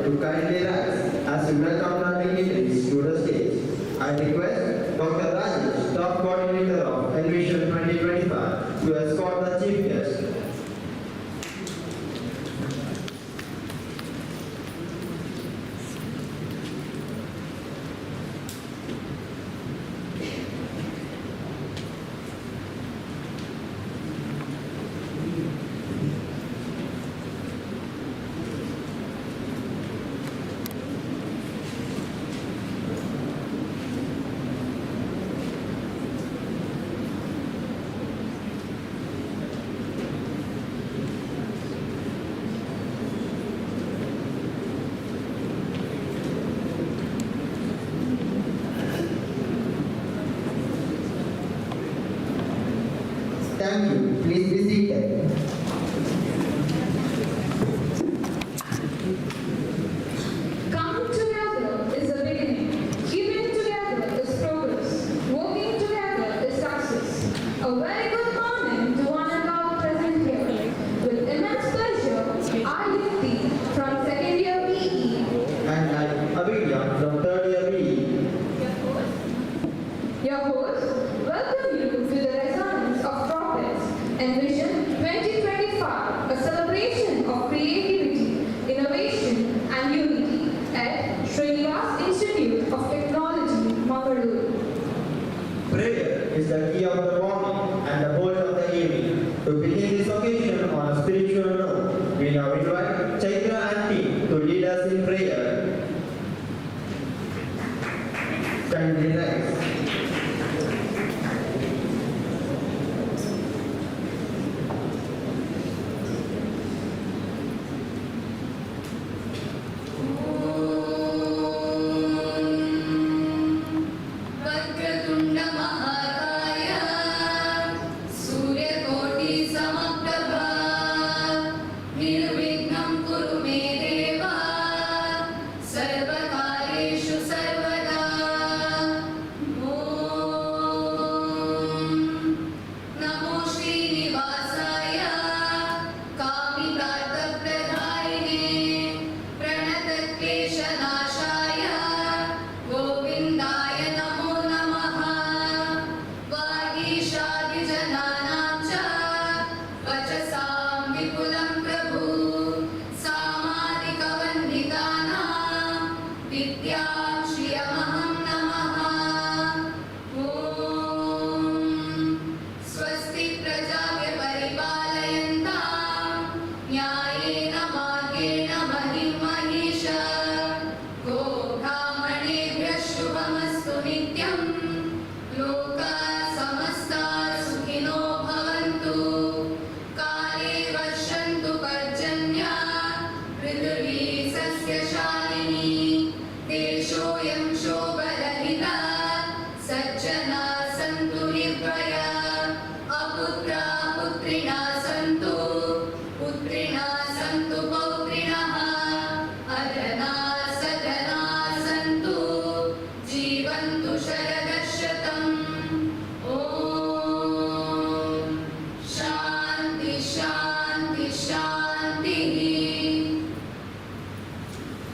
to kindly rise as we welcome our dignitaries to the stage. I request Dr. Rajesh, staff coordinator of Envision 2025, to escort the chief guest. Thank you. Please be seated. Coming together is a beginning. Keeping together is progress. Working together is success. A very good morning to one and all present here. With immense pleasure, I lead thee from second year BE. And I, Abhigya, from third year BE. Your host, welcome you to the resonance of prophets. Envision 2025, a celebration of creativity, innovation and unity at Srinivas Institute of Technology, Mangaluru. Prayer is the key of the morning and the bolt of the evening. To begin this occasion on a spiritual note, we now invite Chaitra and team to lead us in prayer. Kindly rise.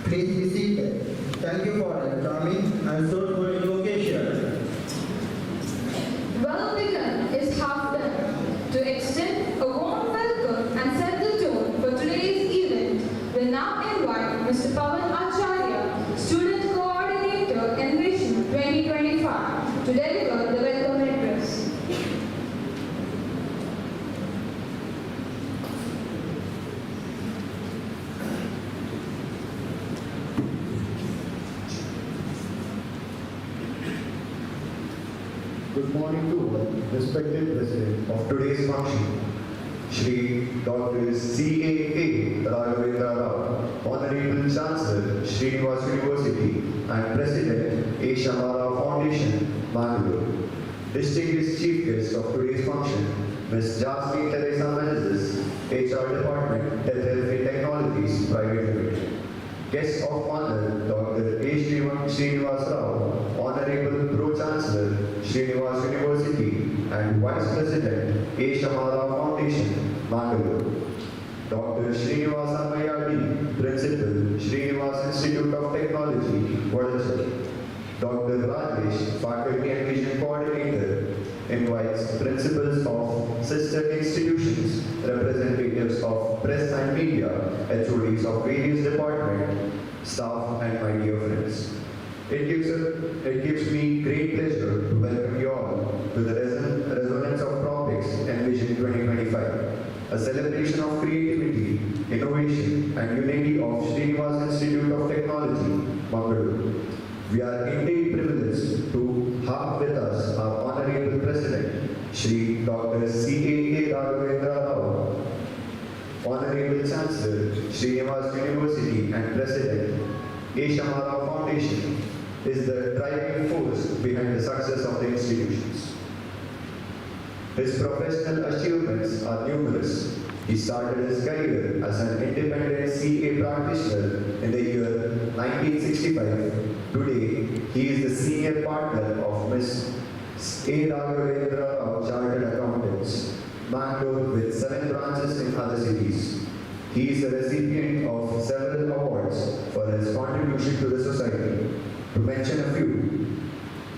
Please be seated. Thank you for that charming and soulful invocation. Well begun is half done. To extend a warm welcome and set the tone for today's event, we now invite Mr. Pawan Acharya, Student Coordinator, Envision 2025, to deliver the welcome address. Good morning to all, respected President of today's function, Shri Dr. C.A.A. Raghavendra Rao, Honorable Chancellor, Srinivas University, and President, A. Shamara Foundation, Mangaluru. Distinguished Chief Guest of today's function, Ms. Jasmine Teresa Menezes, HR Department, Health and Technologies, Private Limited. Guest of Honor, Dr. A. Srinivas Rao, Honorable Pro-Chancellor, Srinivas University, and Vice President, A. Shamara Foundation, Mangaluru. Dr. Srinivas Principal, Srinivas Institute of Technology, Vadachal. Dr. Rajesh, Faculty and Vision Coordinator, invites principals of sister institutions, representatives of press and media, HODs of various departments, staff and my dear friends. It gives me great pleasure to welcome you all to the resonance of topics Envision 2025, a celebration of creativity, innovation and unity of Srinivas Institute of Technology, Mangaluru. We are indeed privileged to have with us our Honorable President, Shri Dr. C.A.A. Raghavendra Rao, Honorable Chancellor, Srinivas University and President, A. Shamara Foundation, is the driving force behind the success of the institutions. His professional achievements are numerous. He started his career as an independent CA practitioner in the year 1965. Today, he is the senior partner of Ms. A. Raghavendra Rao Chartered Accountants, Mangaluru, with 7 branches in other cities. He is a recipient of several awards for his contribution to the society. To mention a few,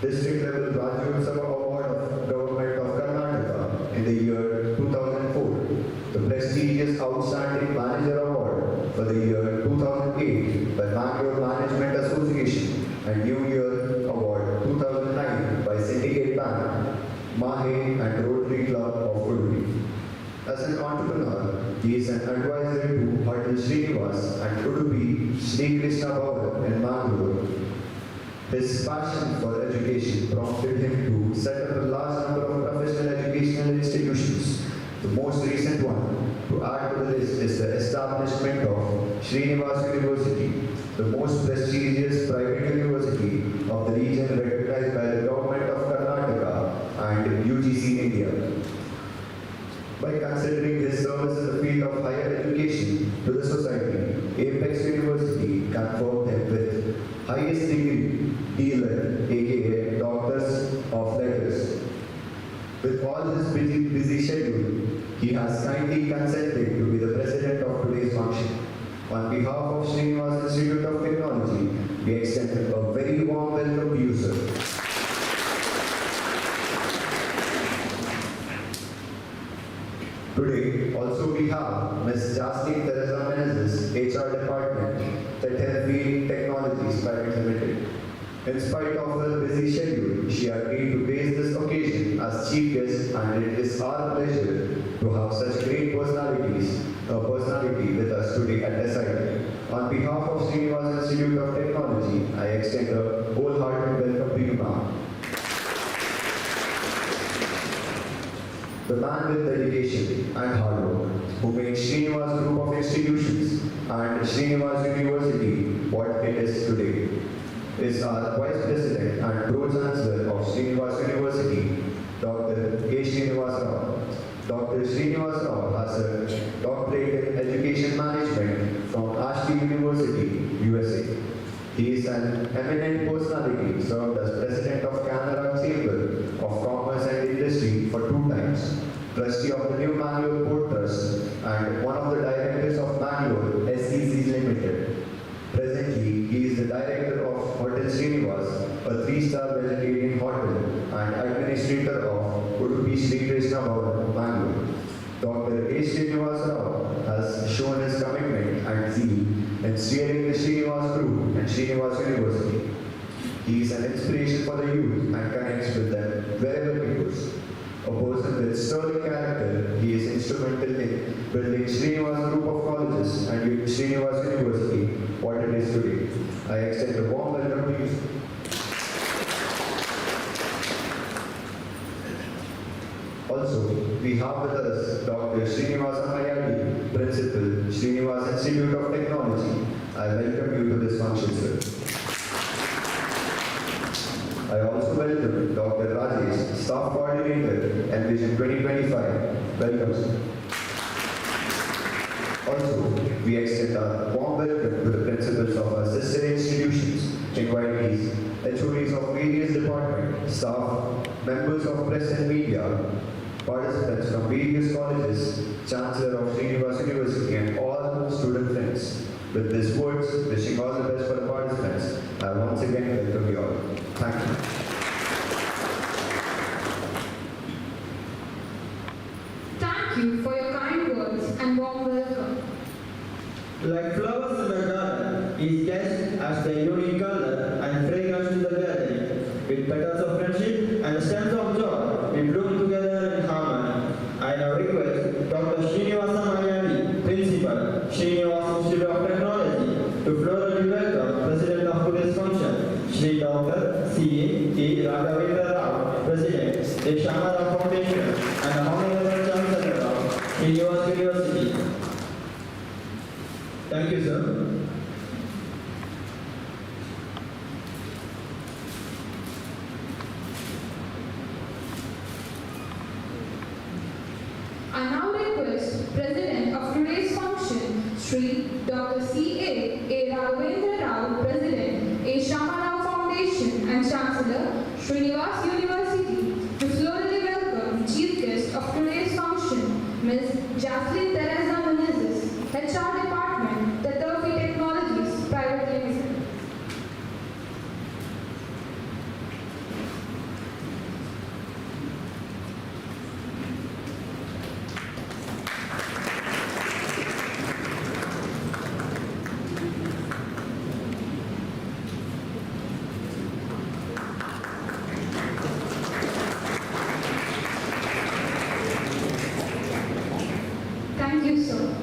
District Level Rajyotsava Award of Government of Karnataka in the year 2004, the prestigious Outstanding Manager Award for the year 2008 by Mangalore Management Association and New Year Award 2009 by Syndicate Bank, Mahe and Rotary Club of Udupi. As an entrepreneur, he is an advisor to Hotel Srinivas and Udupi Sri Krishna Bhavan in Mangaluru. His passion for education prompted him to set up a large number of professional educational institutions. The most recent one to add to the list is the establishment of Srinivas University, the most prestigious private university of the region recognized by the government of Karnataka and UGC India. By considering his service in the field of higher education to the society, Apex University confirmed him with highest degree, D.Litt, aka Doctors of Letters. With all his busy schedule, he has kindly consented to be the president of today's function. On behalf of Srinivas Institute of Technology, we extend a very warm welcome to you, sir. Today, also we have Ms. Jasleen Teresa Menezes, HR Department, Technology Technologies Private Limited. In spite of her busy schedule, she agreed to grace this occasion as chief guest, and it is our pleasure to have such great personality with us today at SIT. On behalf of Srinivas Institute of Technology, I extend a wholehearted welcome to you, ma'am. The man with dedication and hard work, who made Srinivas Group of Institutions and Srinivas University what it is today, is our Vice President and Pro-Chancellor of Srinivas University, Dr. A. Srinivas Rao. Dr. Srinivas Rao has a doctorate in Education Management from Ashby University, USA. He is an eminent personality, served as President of Canara Chamber of Commerce and Industry for 2 times, Trustee of the New Mangalore Port Trust, and one of the Directors of Mangalore SEC Limited. Presently, he is the Director of Hotel Srinivas, a 3-star vegetarian hotel, and Administrator of Udupi Sri Krishna Bhavan, Mangalore. Dr. A. Srinivas Rao has shown his commitment and zeal in steering the Srinivas Group and Srinivas University. He is an inspiration for the youth and connects with them wherever he goes. A person with sterling character, he is instrumental in building Srinivas Group of Colleges and Srinivas University what it is today. I extend a warm welcome to you. Also, we have with us Dr. Srinivas Principal, Srinivas Institute of Technology. I welcome you to this function, sir. I also welcome Dr. Rajesh, Staff Coordinator, Envision 2K25. Welcome, sir. Also, we extend a warm welcome to the principals of our sister institutions, invitees, HODs of various departments, staff, members of press and media, participants from various colleges, Chancellor of Srinivas University, and all student friends. With these words, wishing all the best for the participants, I once again welcome you all. Thank you. Thank you for your kind words and warm welcome. Like flowers in the garden, each guest adds their unique color and fragrance to the gathering. With petals of friendship and stems of joy, we bloom together in harmony. I now request Dr. Srinivas Principal, Srinivas Institute of Technology, to florally welcome President of today's function, Shri Dr. C.A. Raghavendra Rao, President, A. Shamara Foundation, and Honorable Chancellor of Srinivas University. Thank you, sir. I now request President of today's function, Shri Dr. C.A. Raghavendra Rao, President, A. Shamara Foundation, and Chancellor, Srinivas University, to florally welcome Chief Guest of today's function, Ms. Jacqueline Teresa Menezes, HR Department, Technologies Private Limited. Thank you, sir.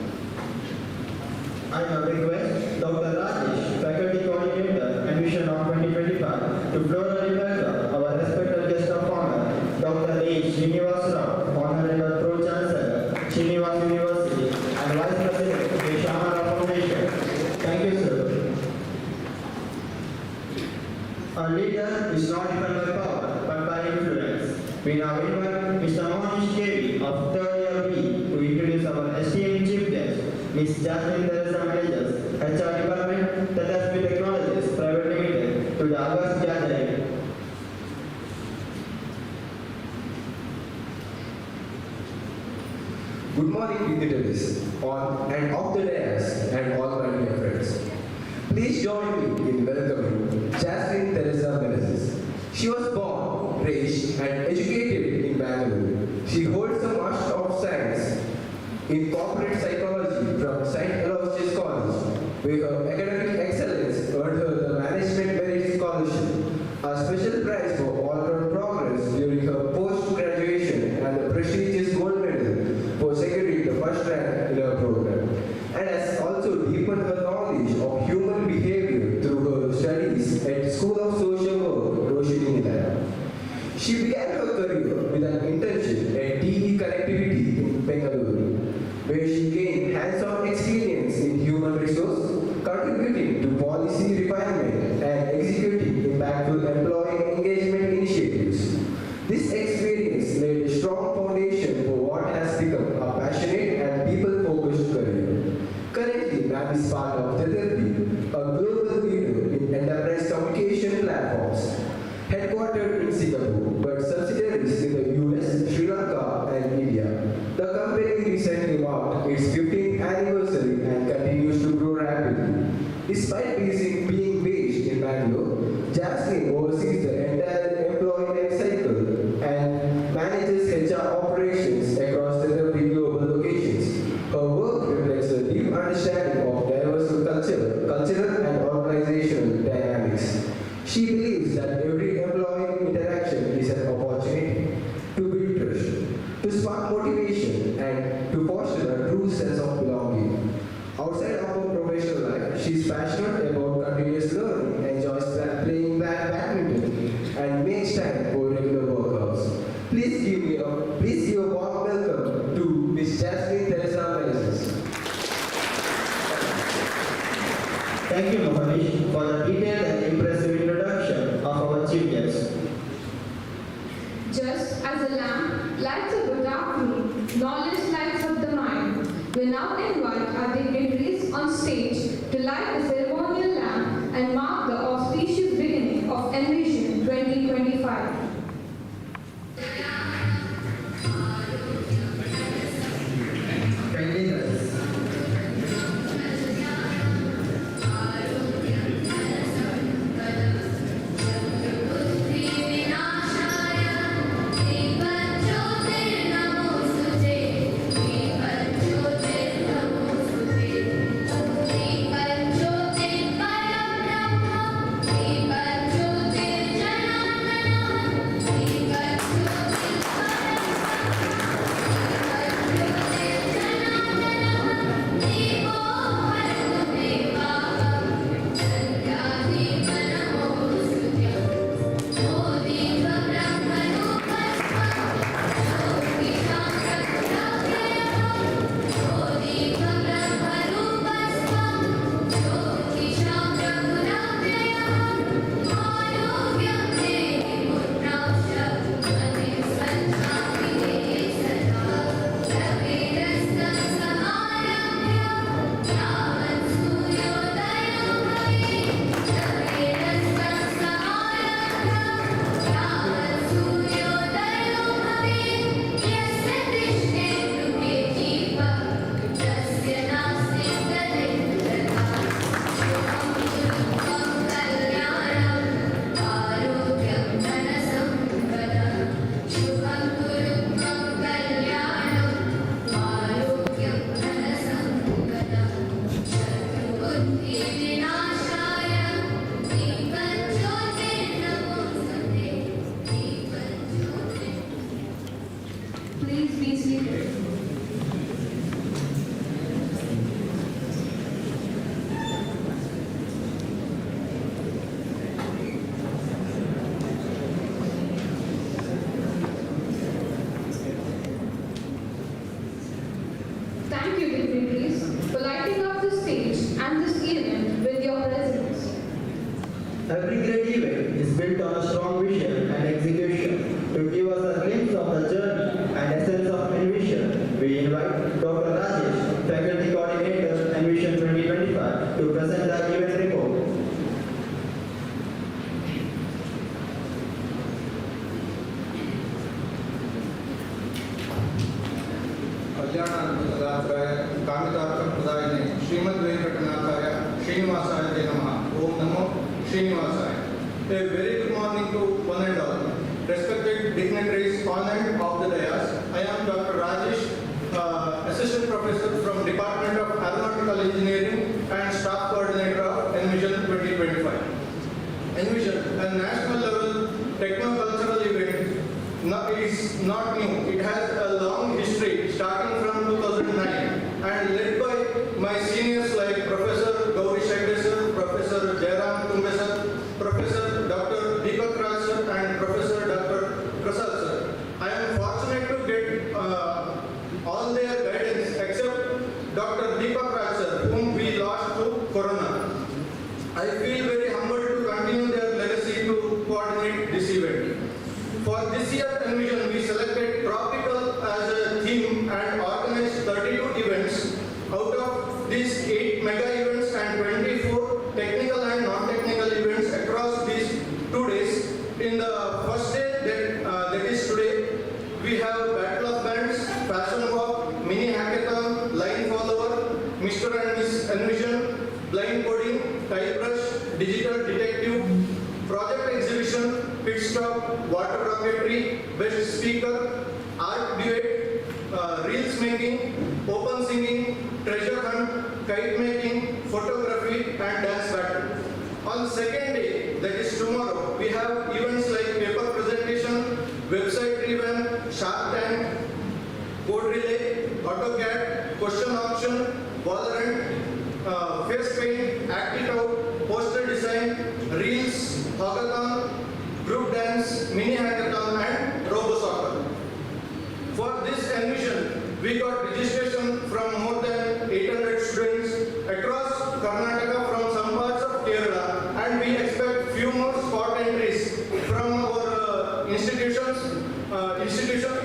I now request Dr. Rajesh, Faculty Coordinator, Envision 2K25, to florally welcome our respected guest of honor, Dr. A. Srinivas Rao, Honorable Pro-Chancellor, Srinivas University, and Vice President, A. Shamara Foundation. Thank you, sir. A leader is not defined by power, but by influence. We now invite Mr. Mohanish Kevi of 3rd year B to introduce our esteemed chief guest, Ms. Jacqueline Teresa Menezes, HR Department, Technologies Private Limited, to the August gathering. Good morning, dignitaries, on and off the dais, and all my dear friends. Please join me in welcoming Jacqueline Teresa Menezes. She was born, raised, and educated in Mangaluru. She holds a Master of Science in Corporate Psychology from St. Aloysius College, where her academic excellence earned her the Management Merit Scholarship, a special prize for all-round progress during her post-graduation, and the prestigious gold medal for securing the first rank in her program, and has also deepened her knowledge of human behavior through her studies at School of Social Work, Roshini Nilaya. She began her career with an internship at TE Connectivity in Mangaluru, where she gained hands-on experience in human resource, contributing to policy refinement and executing impactful employee engagement initiatives. This experience laid a strong foundation for what has become a passionate and people-focused career. Currently, MAP is part of Tetherby, a global leader in enterprise communication platforms, headquartered in Singapore, but subsidiaries in the US, Sri Lanka, and India. The company recently marked its 15th anniversary and continues to grow rapidly. Despite being based in Bangalore, Jacqueline oversees the entire employee life cycle and manages HR operations across the global locations. Her work reflects a deep understanding of diverse cultural and organizational dynamics. She believes that every employee interaction is an opportunity to build trust, to spark motivation, and to foster a true sense of belonging. Outside of her professional life, she is passionate about continuous learning, enjoys playing badminton, and makes time for regular workouts. Please give a warm welcome to Ms. Jacqueline Teresa Menezes. Thank you, Mohanish, for the detailed and impressive introduction of our chief guest. Just as a lamp lights up a dark room, knowledge lights up the mind. We now invite our dignitaries on stage to light the ceremonial lamp and mark the auspicious beginning of Envision 2025. Please be seated. Thank you, dignitaries, for lighting up the stage and this event with your presence. Every great event is built on a strong vision and execution. To give us a glimpse of the journey and essence of Envision, we invite Dr. Rajesh, Faculty Coordinator, Envision 2025, to present the event report. कल्याणात्मकदात्राय कामितार्थप्रदायिने श्रीमद्वेंकटनाथाय श्रीनिवासाय ते नमः। ओम नमो श्रीनिवासाय। A very good morning to one and all. Respected dignitaries on and off the dais, I am Dr. Rajesh, Assistant Professor from Department of Aeronautical Engineering and Staff Coordinator of Envision 2025. Envision, a national level techno-cultural event, is not new. It has a long history starting from 2009 and led by my seniors like Professor Gauri Shegde sir, Professor Jairam Tumbe sir, Professor Dr. Deepak Raj sir and Professor Dr. Prasad sir. I am fortunate to get all their guidance except Dr. Deepak Raj sir, whom we lost to Corona. I feel very humbled to continue their legacy to coordinate this event. For this year Envision, we selected tropical as a theme and organized 32 events. Out of these 8 mega events and 24 technical and non-technical events across these 2 days. In the first day, that is today, we have Battle of Bands, Fashion Walk, Mini Hackathon, Line Follower, Mr. and Miss Envision, Blind Coding, Tile Brush, Digital Detective, Project Exhibition, Pit Stop, Water Rocketry, Best Speaker, Art Duet, Reels Making, Open Singing, Treasure Hunt, Kite Making, Photography and Dance Battle. On second day, that is tomorrow, we have events like paper presentation, website revamp, Shark Tank, Code Relay, AutoCAD, Question Auction, Valorant, Face Paint, Act It Out, Poster Design, Reels, Hackathon, Group Dance, Mini Hackathon and Robo Soccer. For this Envision, we got registration from more than 800 students across Karnataka from some parts of Kerala, and we expect few more spot entries from our institutions,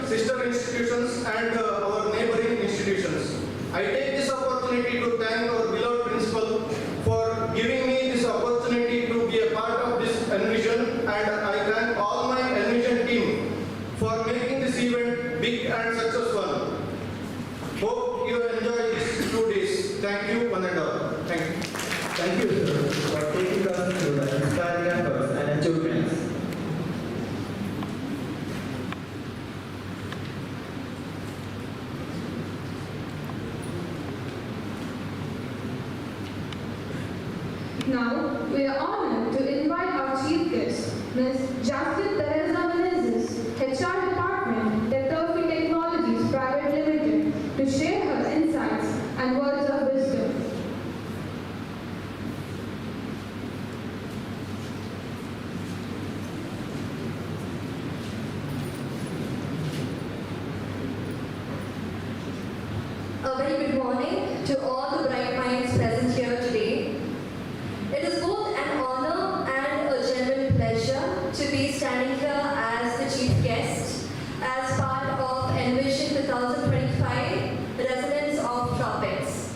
sister institutions and our neighboring institutions. I take this opportunity to thank our beloved principal for giving me this opportunity to be a part of this Envision, and I thank all my Envision team for making this event big and successful. Hope you enjoy these 2 days. Thank you, one and all. Thank you. Thank you, sir, for taking us through the inspiring efforts and achievements. Now, we are honored to invite our chief guest, Ms. Jasmine Teresa Menezes, HR Department, Electrifying Technologies Private Limited, to share her insights and words of wisdom. A very good morning to all the bright minds present here today. It is both an honor and a genuine pleasure to be standing here as the chief guest as part of Envision 2025 Resonance of Tropics.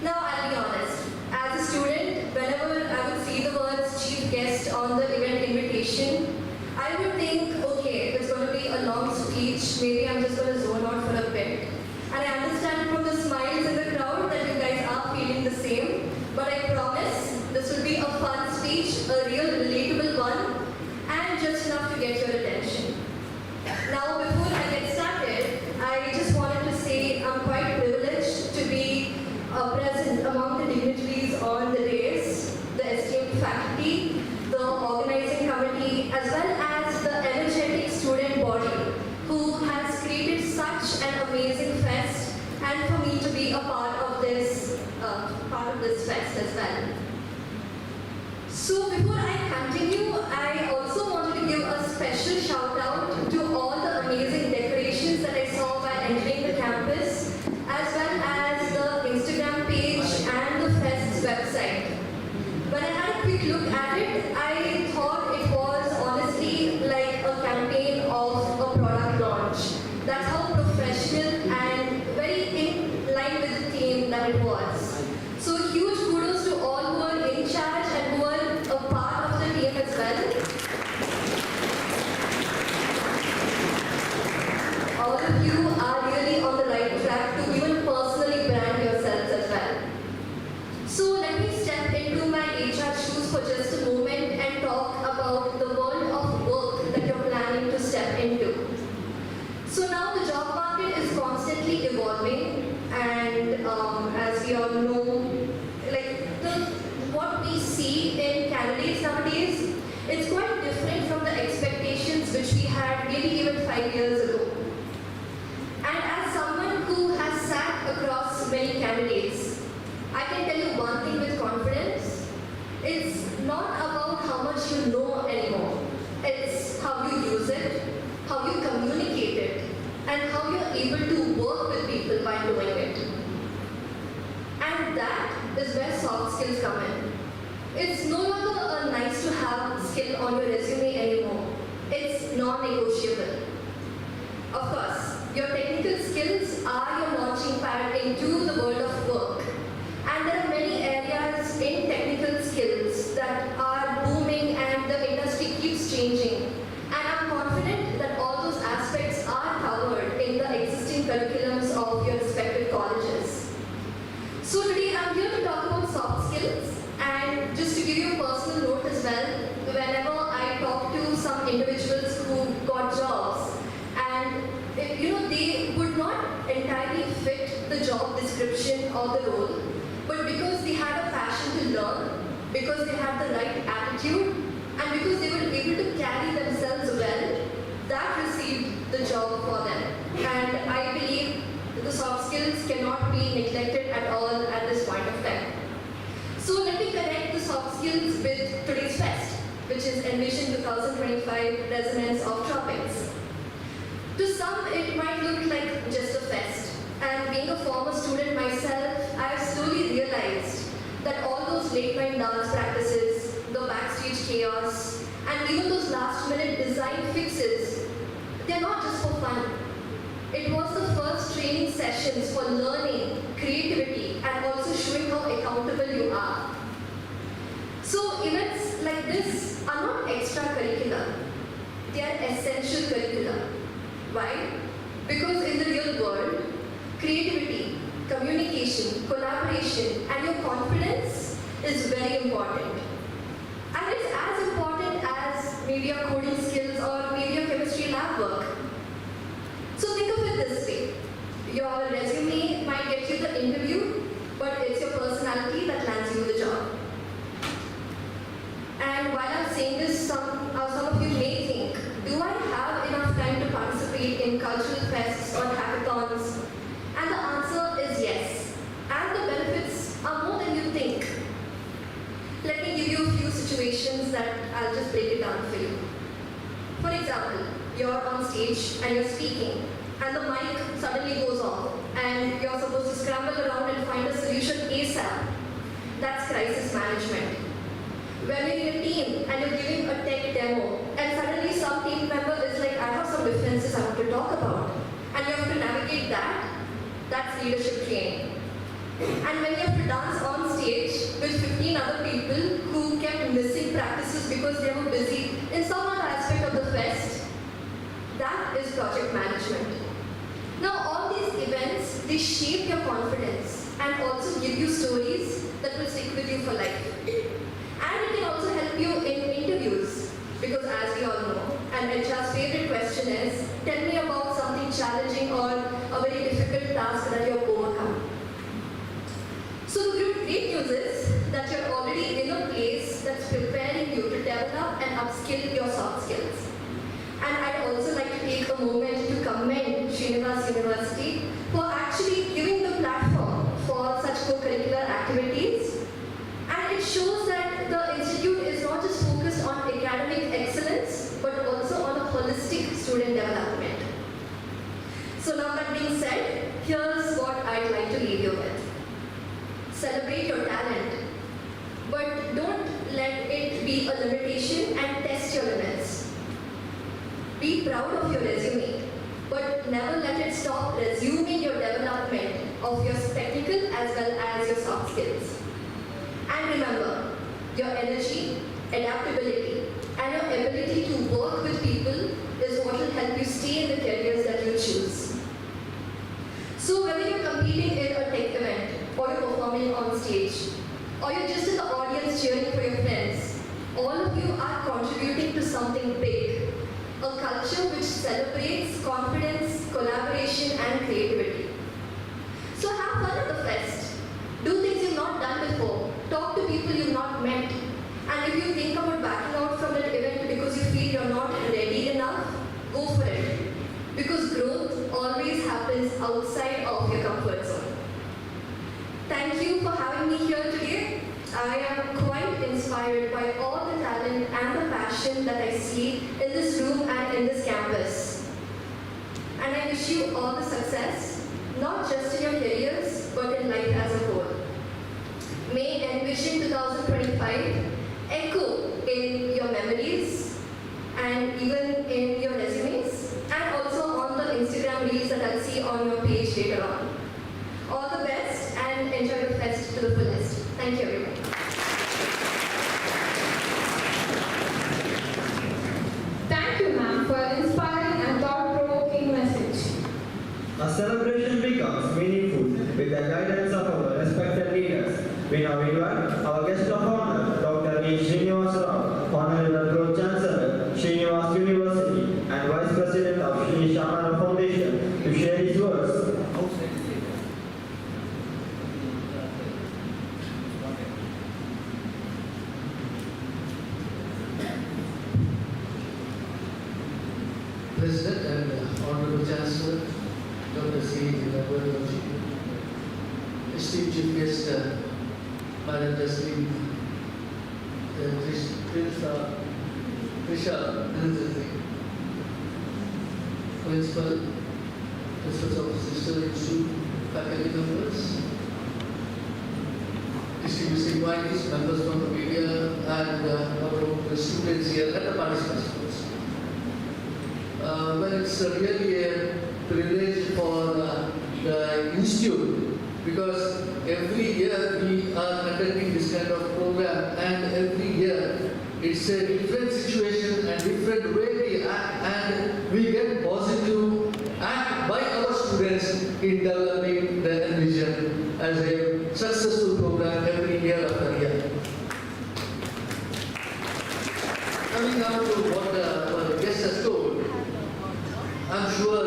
Now I'll be honest, as a student, whenever I would see the words chief guest on the event invitation, I would think, okay, there's going to be a long speech, maybe I'm just going to zone out for a bit. And I understand from the smiles in the crowd So before I continue, I also wanted to give a special shout out to all the amazing decorations that I saw while entering the campus, as well as the Instagram page and the Fest's website. When I had a quick look at it, I thought it was honestly like a campaign of a product launch. That's how professional and very in line with the theme that it was. So huge kudos to all who are in charge and who are a part of the team as well. All of you are really on the right track to even personally brand yourselves as well. So let me step into my HR shoes for just a moment and talk about the world of work that you're planning to step into. So now the job market is constantly evolving, and as we all know, what we see in candidates nowadays, it's quite different from the expectations which we had maybe even 5 years ago. And as someone who has sat across many candidates, I can tell you one thing with confidence. It's not about how much you know anymore. It's how you use it, how you communicate it, and how you're able to work with people while doing it. And that is where soft skills come in. It's no longer a nice to have skill on your resume anymore. It's non-negotiable. Of course, your technical skills are your launching pad into the world of work. And there are many areas in technical skills that are booming and the industry keeps changing. And I'm confident that all those aspects are covered in the existing curriculums of your respective colleges. So today I'm here to talk about soft skills, and just to give you a personal note as well, whenever I talk to some individuals who got jobs and they would not entirely fit the job description or the role, but because they had a passion to learn, because they had the right attitude, and because they were able to carry themselves well, that received the job for them. And I believe the soft skills cannot be neglected at all at this point of time. So let me connect the soft skills with today's fest, which is Envision 2K25 Resonance of Tropics. To some, it might look like just a fest. And being a former student myself, I have slowly realized that all those late-night dance practices, the backstage chaos, and even those last-minute design fixes, they're not just for fun. It was the first training sessions for learning, creativity, and also showing how accountable you are. So events like this are not extracurricular. They are essential curricula. Why? Because in the real world, creativity, communication, collaboration, and your confidence is very important. And it's as important as maybe your coding skills or maybe your chemistry lab work. So think of it this way. Your resume might get you the interview, but it's your personality that lands you the job. And while I'm saying this, some of you may think, do I have enough time to participate in cultural fests or hackathons? And the answer is yes. And the benefits are more than you think. Let me give you a few situations that I'll just break it down for you. For example, you're on stage and you're speaking, and the mic suddenly goes off, and you're supposed to scramble around and find a solution ASAP. That's crisis management. When you're in a team and you're giving a tech demo, and suddenly some team member is like, I have some differences I want to talk about, and you have to navigate that, that's leadership training. And when you have to dance on stage with 15 other people who kept missing practices because they were busy in some other aspect of the fest, that is project management. Now all these events, they shape your confidence and also give you stories that will stick with you for life. And it can also help you in interviews, because as we all know, and HR's favorite question is, tell me about something challenging or a very difficult task that you have overcome. So the great news is that you're already in a place that's preparing you to develop and upskill your soft skills. And I'd also like to take a moment to commend Srinivas University for actually giving the platform for such co-curricular activities. And it shows that that the institute is not just focused on academic excellence, but also on a holistic student development. So now that being said, here's what I'd like to leave you with. Celebrate your talent, but don't let it be a limitation and test your limits. Be proud of your resume, but never let it stop resuming your development of your technical as well as your soft skills. And remember, your energy, adaptability, and your ability to work with people is what will help you stay in the careers that you choose. So whether you're competing in a tech event, or you're performing on stage, or you're just in the audience cheering for your friends, all of you are contributing to something big, a culture which celebrates confidence, collaboration, and creativity. So have fun at the fest. Do things you've not done before. Talk to people you've not met. And if you think about backing out from that event because you feel you're not ready enough, go for it. Because growth always happens outside of your comfort zone. Thank you for having me here today. I am quite inspired by all the talent and the passion that I see in this room and in this campus. And I wish you all the success, not just in your careers, but in life as a whole. May Envision 2025 echo in your memories and even in your resumes, and also on the Instagram reels that I'll see on your page later on. All the best and enjoy the fest to the fullest. Thank you everyone. Thank you, ma'am, for an inspiring and thought-provoking message. A celebration becomes meaningful with the guidance of our respected leaders. We now invite our guest of honor, Dr. E. Srinivas, Honorable Pro-Chancellor, Srinivas University, and Vice President of Sri Shamana Foundation, to share his words. President and Honorable Chancellor, Dr. C. Srinivas, esteemed Chief Guest, Madam Jasmine, Trisha, Principal, Principals of Sister Institute, faculty members, distinguished invitees, members from the media, and our students here and the participants. Well, it's really a privilege for the institute, because every year we are conducting this kind of program, and every year it's a different situation and different way we act, and we get positive act by our students in developing the Envision as a successful program every year after year. Coming now to what our guest has told, I'm sure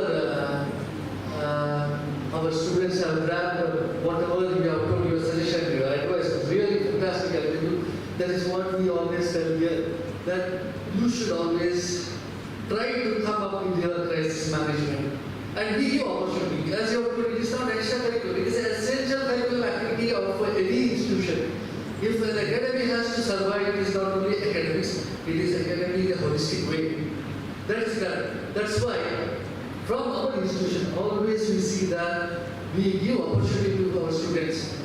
our students have grabbed whatever you have told, your suggestion, your advice was really fantastic. I tell you, that is what we always tell here, that you should always try to come up with your crisis management and give you opportunity. As you have told, it is not extracurricular, it is an essential curricular activity of any institution. If an academy has to survive, it is not only academics, it is academy in a holistic way. That's why from our institution, always we see that we give opportunity to our students.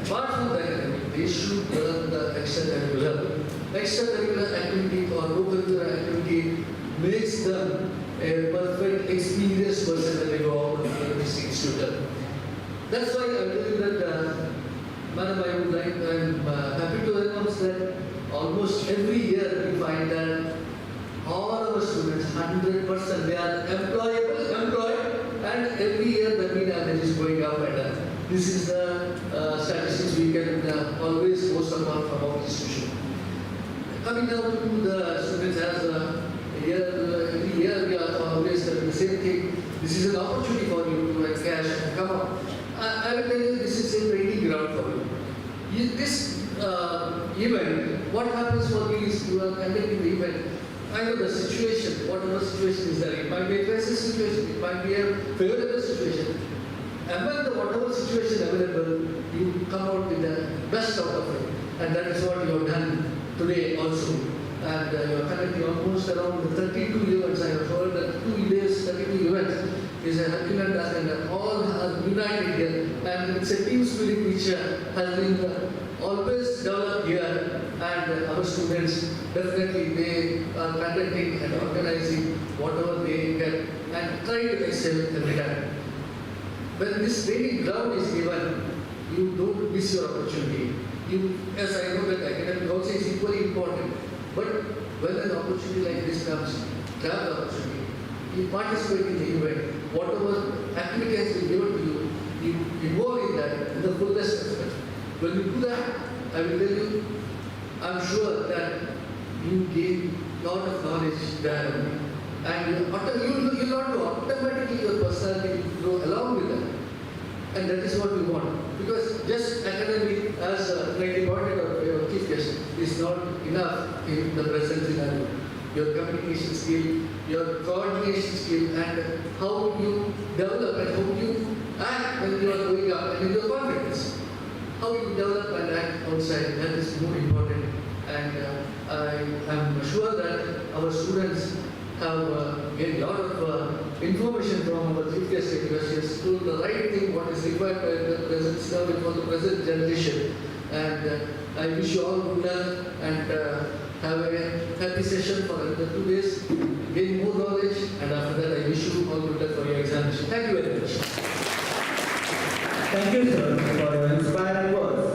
Apart from the academic, they should learn the extracurricular. Extracurricular activity or co-curricular activity makes them a perfect experienced person when they go out of the institute. That's why I tell you that, Madam, I'm happy to announce that almost every year we find that all our students, 100%, they are employed, and every year the mean average is going up, and this is the statistics we can always boast about from our institution. Coming down to the students, as every year we are always doing the same thing. This is an opportunity for you to encash and come up. I will tell you, this is a training ground for you. This event, what happens for me is you are conducting the event. I know the situation, whatever situation is there. It might be a crisis situation, it might be a favorable situation. Among the whatever situation available, you come out with the best out of it. and that is what you have done today also. And you are conducting almost around 32 events. I have heard that 2 days, 32 events is a Herculean task, and all are united here. And it's a team spirit which has been always developed here. And our students definitely they are conducting and organizing whatever they get and try to excel every time. When this training ground is given, you don't miss your opportunity. As I know that academic also is equally important, but when an opportunity like this comes, grab the opportunity. You participate in the event. Whatever activities we given to you, you involve in that in the fullest respect. When you do that, I will tell you, I'm sure that you gain a lot of knowledge there. And you not to automatically your personality will grow along with that. And that is what we want. Because just academic, as like you pointed out by your chief guest, is not enough in the present scenario. Your communication skill, your coordination skill, and how you develop and how you act when you are going up, and in your confidence. How you develop and act outside, that is more important. And I am sure that our students have gained a lot of information from our chief guest because she has told the right thing, what is required by the present scenario for the present generation. And I wish you all good luck and have a happy session for the 2 days, gain more knowledge, and after that I wish you all good luck for your examination. Thank you very much. Thank you, sir, for your inspiring words.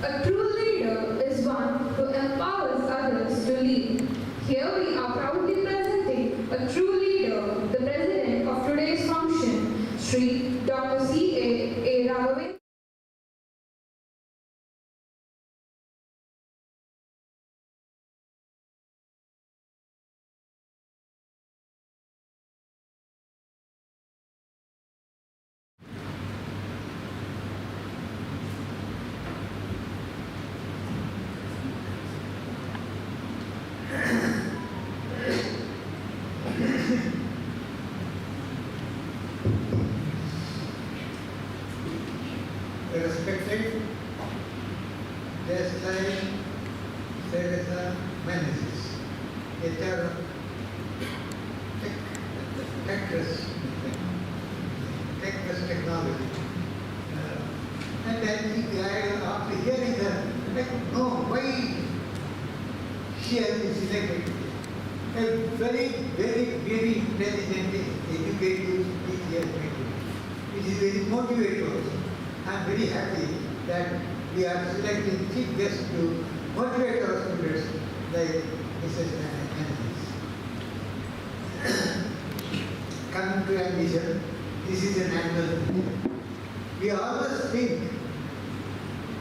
A true leader is one who empowers others to lead. Here we are proudly presenting a true leader, the president of today's function, Sri Dr. C.A. Raghavan. Respected guest Srinivas Menaces, HR Tech Technology. And then after hearing that, I know why she has been selected. A very intelligent, educated, teacher, which is very motivated also. I am very happy that we are selecting chief guests to motivate our students like Mrs. Menaces. Coming to Envision, this is an annual meeting. We always think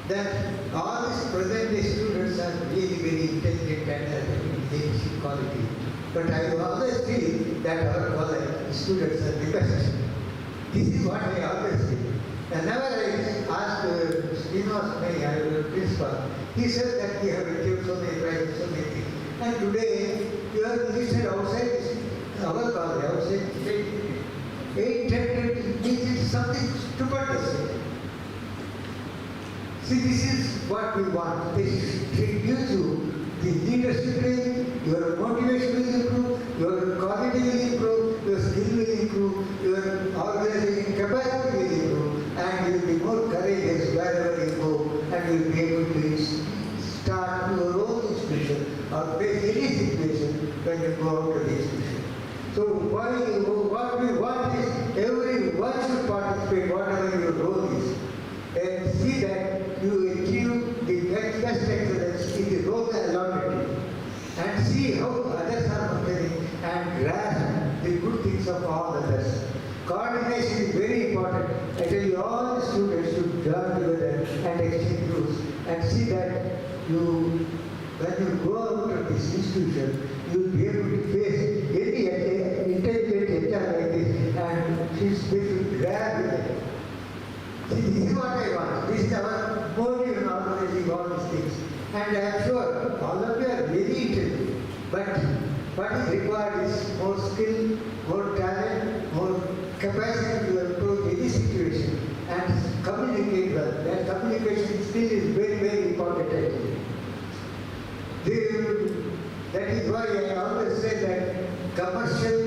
that all these present-day students are really very intelligent and have leadership quality. But I always feel that our college students are the best. This is what I always feel. Whenever I asked Srinivas, our principal, he said that we have achieved so many prizes, so many things. And today, you are listed outside our college, outside the state. 800 is something stupendous. See, this is what we want. This treat you to the leadership training, your motivation will improve, your quality will improve, your skill will improve, your organization capacity will improve, and you will be more courageous wherever you go, and you will be able to start your own institution or face any situation when you go out of the institution. So what we want is everyone should participate, whatever your role is, and see that you achieve the best excellence in the role allotted, and see how others are fulfilling and grasp the good things of all others. Coordination is very important. I tell you, all the students should join together and exchange views and see that when you go out of this institution, you will be able to face any intelligent HR like this, and they should grab it. See, this is what I want. This is our motive in organizing all these things. And I am sure all of you are very intelligent. But what is required is more skill, more talent, more capacity to approach any situation and communicate well. That communication skill is important actually. That is why I always say that commercial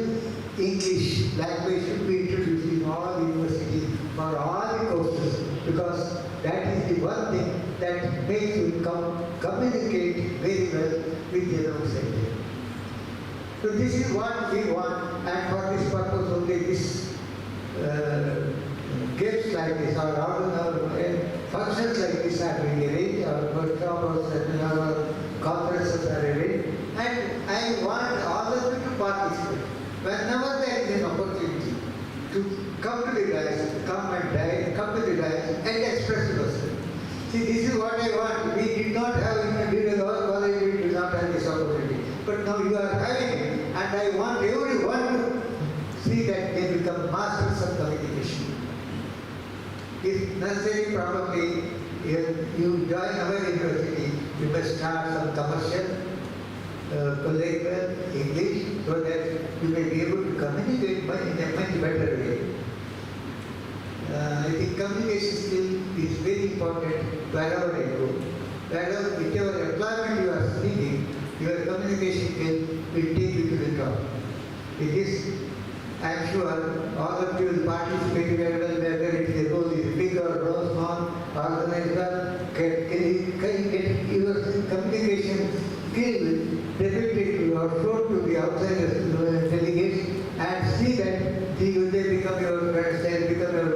English language should be introduced in all universities for all the courses, because that is the one thing that makes you communicate very well with the outside. So this is what we want, and for this purpose only this gifts like this or functions like this are being arranged, or workshop or seminar or conferences are arranged, and I want all of you to participate. Whenever there is an opportunity to come to the dais, come to the dais and express yourself. See, this is what I want. We did not have in our college, we did not have this opportunity. But now you are having it, and I want everyone to see that they become masters of communication. If necessary, probably if you join our university, you must start some commercial, colloquial English, so that you may be able to communicate in a much better way. I think communication skill is very important wherever I go. Whichever employment you are seeking, your communication skill will take you to the top. With this, I am sure all of you will participate very well, whether it is a role is big or small, organized well, get your communication skill depicted or shown to the outside delegates, and see that they become your friends, they become your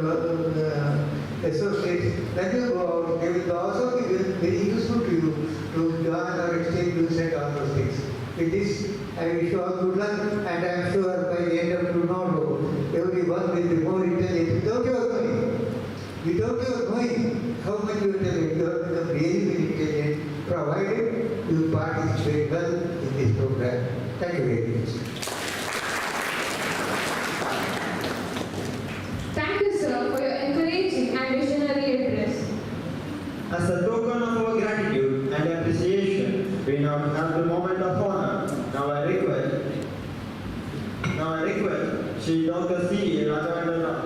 associates. When you go out, they will also be very useful to you to join or exchange views and all those things. With this, I wish you all good luck, and I am sure by the end of tomorrow, everyone will be more intelligent without your knowing. Without your knowing how much you are intelligent, you have become really very intelligent, provided you participate well in this program. Thank you very much. Thank you, sir, for your encouraging and visionary address. As a token of our gratitude and appreciation, we now have the moment of honor. Now I request Shri Dr. C. Raghavendra Rao.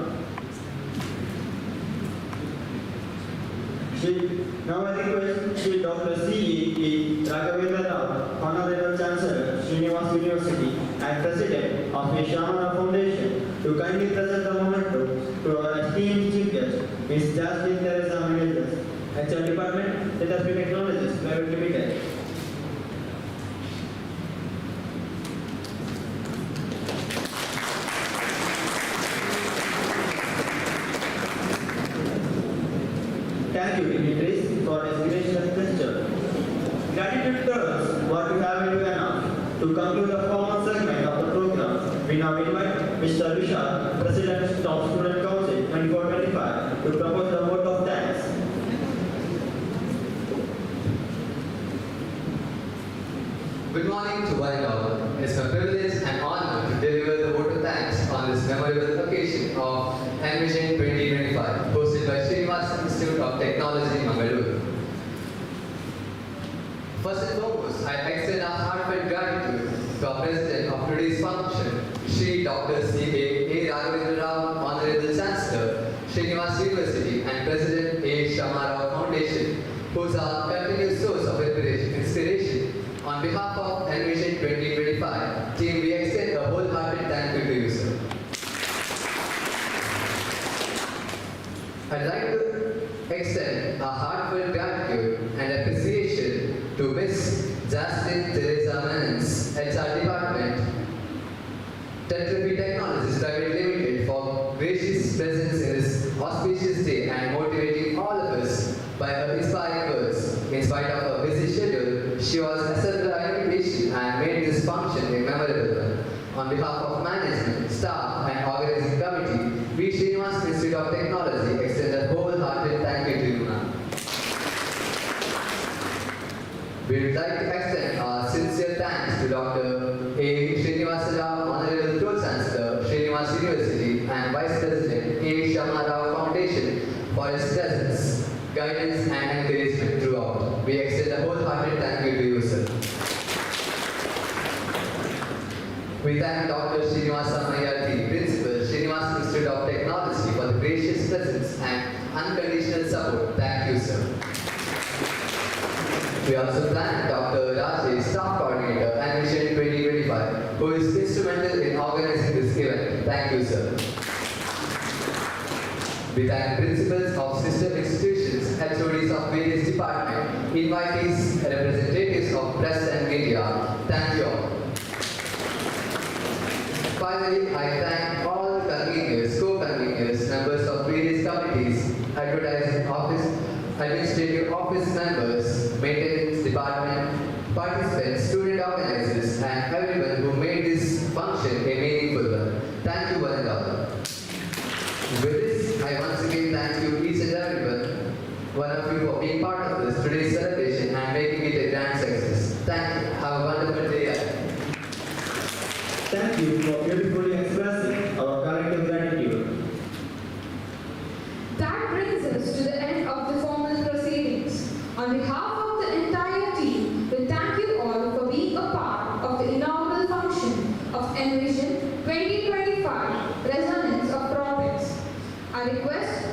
Now I request Shri Dr. C. Raghavendra Rao, Honorable Chancellor, Srinivas University, and President of the Shamana Foundation, to kindly present the memento to our esteemed chief guest, Ms. Jasmine Teresa Menendez, HR Department, Electrifying Technologies, Private Limited. Thank you, Dimitris, for this gracious gesture. Gratitude towards what you have in enough. To conclude the formal segment of the program, we now invite Mr. Vishal, President of Student Council 2425, to propose the vote of thanks. Good morning to one and all. It's my privilege and honor to deliver the vote of thanks on this memorable occasion of Envision 2025, hosted by Srinivas Institute of Technology, Mangaluru. First and foremost, I extend our heartfelt gratitude to our president of today's function, Shri Dr. C.A. Raghavendra Rao, Honorable Chancellor, Srinivas University, and President A. Shamarao Foundation, who is our continuous source of inspiration. On behalf of Envision 2025 team, we extend a wholehearted thank you to you, sir. I'd like to extend a heartfelt gratitude and appreciation to Ms. Jasmine Teresa Menendez, HR Department, Electrifying Technologies Private Limited, for gracious presence in this auspicious day and motivating all of us by her inspiring words. In spite of her busy schedule, she was accepted our invitation and made this function a memorable one. On behalf of management, staff, and organizing committee, we Srinivas Institute of Technology extend a wholehearted thank you to you, ma'am. We would like to extend our sincere thanks to Dr. A. Srinivas Rao, Honorable Pro-Chancellor, Srinivas University, and Vice President A. Shamarao Foundation for his presence, guidance, and encouragement throughout. We extend a wholehearted thank you to you, sir. We thank Dr. Srinivasa Mayati, Principal, Srinivas Institute of Technology, for the gracious presence and unconditional support. Thank you, sir. We also thank Dr. Rajesh, Staff Coordinator, Envision 2025, who is instrumental in organizing this event. Thank you, sir. We thank principals of sister institutions, HODs of various departments, invitees, representatives of press and media. Thank you all. Finally, I thank all conveners, co-conveners, members of various committees, advertising office, administrative office members, maintenance department, participants, student organizers, and everyone who made this function a meaningful one. Thank you one and all. With this, I once again thank you each and everyone, one of you for being part of this today's celebration and making it a grand success. Thank you. Have a wonderful day ahead. Thank you for beautifully expressing our collective gratitude. That brings us to the end of the formal proceedings. On behalf of the entire team, we thank you all for being a part of the inaugural function of Envision 2025 Resonance of Progress. I request